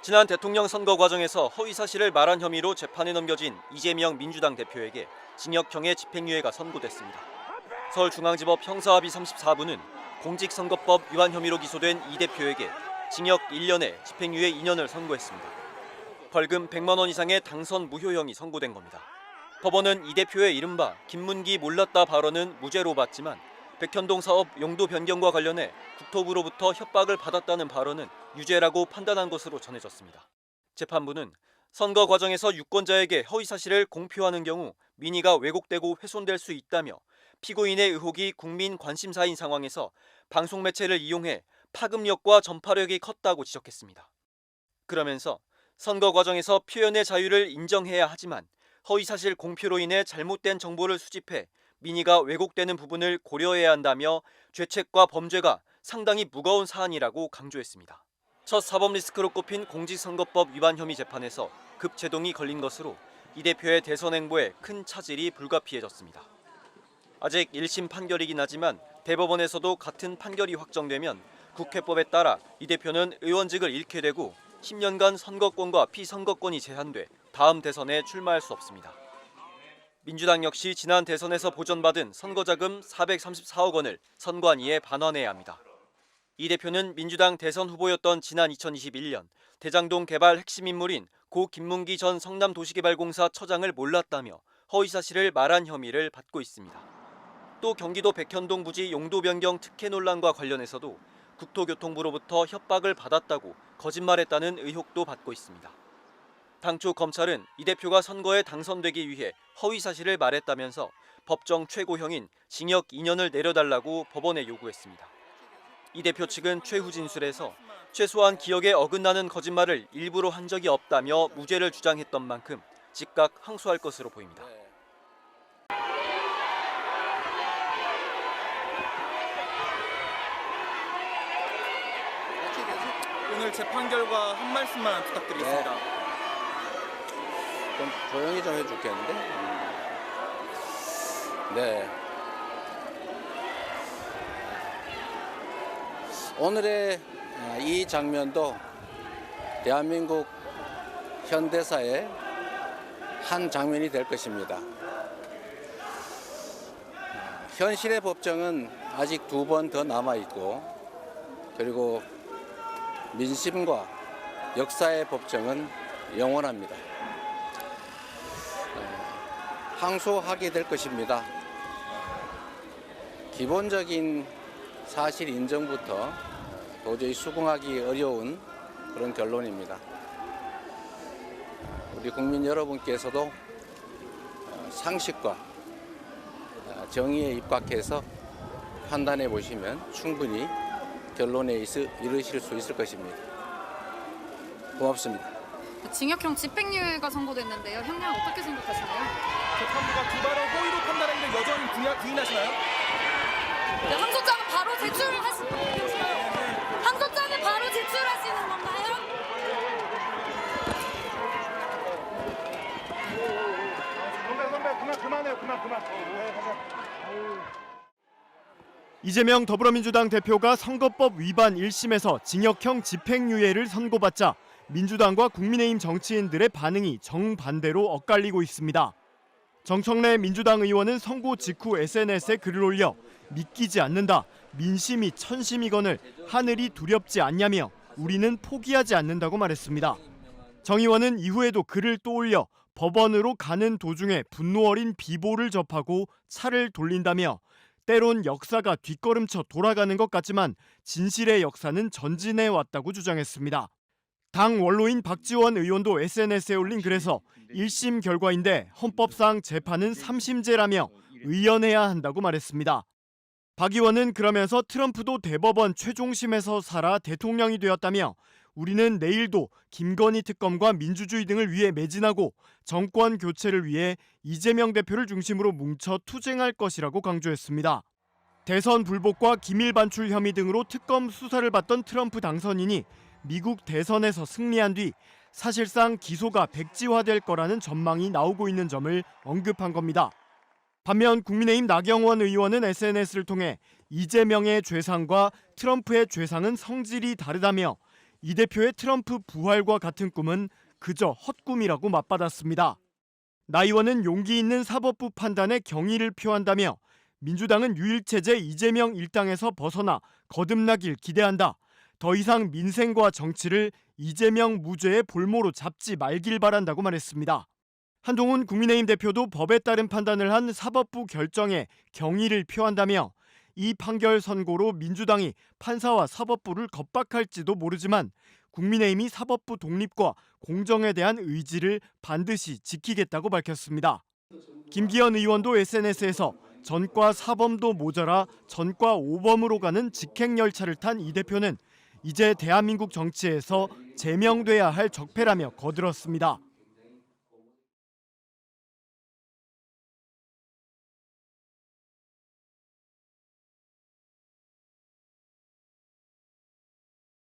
지난 대통령 선거 과정에서 허위 사실을 말한 혐의로 재판에 넘겨진 이재명 민주당 대표에게 징역형의 집행유예가 선고됐습니다. 서울중앙지법 형사합의 34부는 공직선거법 위반 혐의로 기소된 이 대표에게 징역 1년에 집행유예 2년을 선고했습니다. 벌금 100만 원 이상의 당선 무효형이 선고된 겁니다. 법원은 이 대표의 이른바 김문기 몰랐다 발언은 무죄로 봤지만 백현동 사업 용도 변경과 관련해 국토부로부터 협박을 받았다는 발언은 유죄라고 판단한 것으로 전해졌습니다. 재판부는 선거 과정에서 유권자에게 허위 사실을 공표하는 경우 민의가 왜곡되고 훼손될 수 있다며 피고인의 의혹이 국민 관심사인 상황에서 방송 매체를 이용해 파급력과 전파력이 컸다고 지적했습니다. 그러면서 선거 과정에서 표현의 자유를 인정해야 하지만 허위 사실 공표로 인해 잘못된 정보를 수집해 민의가 왜곡되는 부분을 고려해야 한다며 죄책과 범죄가 상당히 무거운 사안이라고 강조했습니다. 첫 사법 리스크로 꼽힌 공직선거법 위반 혐의 재판에서 급제동이 걸린 것으로 이 대표의 대선 행보에 큰 차질이 불가피해졌습니다. 아직 1심 판결이긴 하지만 대법원에서도 같은 판결이 확정되면 국회법에 따라 이 대표는 의원직을 잃게 되고 10년간 선거권과 피선거권이 제한돼 다음 대선에 출마할 수 없습니다. 민주당 역시 지난 대선에서 보전받은 선거자금 434억 원을 선관위에 반환해야 합니다. 이 대표는 민주당 대선 후보였던 지난 2021년 대장동 개발 핵심 인물인 고 김문기 전 성남도시개발공사 처장을 몰랐다며 허위 사실을 말한 혐의를 받고 있습니다. 또 경기도 백현동 부지 용도 변경 특혜 논란과 관련해서도 국토교통부로부터 협박을 받았다고 거짓말했다는 의혹도 받고 있습니다. 당초 검찰은 이 대표가 선거에 당선되기 위해 허위 사실을 말했다면서 법정 최고형인 징역 2년을 내려달라고 법원에 요구했습니다. 이 대표 측은 최후 진술에서 최소한 기억에 어긋나는 거짓말을 일부러 한 적이 없다며 무죄를 주장했던 만큼 즉각 항소할 것으로 보입니다. 오늘 재판 결과 한 말씀만 부탁드리겠습니다. 좀 조용히 좀 해줄겠는데? 네. 오늘의 이 장면도 대한민국 현대사의 한 장면이 될 것입니다. 현실의 법정은 아직 2번 더 남아있고, 그리고 민심과 역사의 법정은 영원합니다. 항소하게 될 것입니다. 기본적인 사실 인정부터 도저히 수긍하기 어려운 그런 결론입니다. 우리 국민 여러분께서도 상식과 정의에 입각해서 판단해 보시면 충분히 결론에 이르실 수 있을 것입니다. 고맙습니다. 징역형 집행유예가 선고됐는데요. 형량 어떻게 생각하시나요? 재판부가 두 발을 호의로 판단했는데 여전히 부인하시나요? 네, 항소장은 바로 항소장은 바로 제출하시는 건가요? 선배 그만해요. 그만. 이재명 더불어민주당 대표가 선거법 위반 1심에서 징역형 집행유예를 선고받자 민주당과 국민의힘 정치인들의 반응이 정반대로 엇갈리고 있습니다. 정청래 민주당 의원은 선고 직후 SNS에 글을 올려 믿기지 않는다, 민심이 천심이거늘 하늘이 두렵지 않냐며 우리는 포기하지 않는다고 말했습니다. 정 의원은 이후에도 글을 또 올려 법원으로 가는 도중에 분노 어린 비보를 접하고 차를 돌린다며 때론 역사가 뒷걸음쳐 돌아가는 것 같지만 진실의 역사는 전진해 왔다고 주장했습니다. 당 원로인 박지원 의원도 SNS에 올린 글에서 1심 결과인데 헌법상 재판은 3심제라며 의연해야 한다고 말했습니다. 박 의원은 그러면서 트럼프도 대법원 최종심에서 살아 대통령이 되었다며 우리는 내일도 김건희 특검과 민주주의 등을 위해 매진하고 정권 교체를 위해 이재명 대표를 중심으로 뭉쳐 투쟁할 것이라고 강조했습니다. 대선 불복과 기밀 반출 혐의 등으로 특검 수사를 받던 트럼프 당선인이 미국 대선에서 승리한 뒤 사실상 기소가 백지화될 거라는 전망이 나오고 있는 점을 언급한 겁니다. 반면 국민의힘 나경원 의원은 SNS를 통해 이재명의 죄상과 트럼프의 죄상은 성질이 다르다며 이 대표의 트럼프 부활과 같은 꿈은 그저 헛꿈이라고 맞받았습니다. 나 의원은 용기 있는 사법부 판단에 경의를 표한다며 민주당은 유일체제 이재명 일당에서 벗어나 거듭나길 기대한다. 더 이상 민생과 정치를 이재명 무죄의 볼모로 잡지 말길 바란다고 말했습니다. 한동훈 국민의힘 대표도 법에 따른 판단을 한 사법부 결정에 경의를 표한다며 이 판결 선고로 민주당이 판사와 사법부를 겁박할지도 모르지만 국민의힘이 사법부 독립과 공정에 대한 의지를 반드시 지키겠다고 밝혔습니다. 김기현 의원도 SNS에서 전과 사범도 모자라 전과 5범으로 가는 직행열차를 탄 이 대표는 이제 대한민국 정치에서 제명돼야 할 적폐라며 거들었습니다.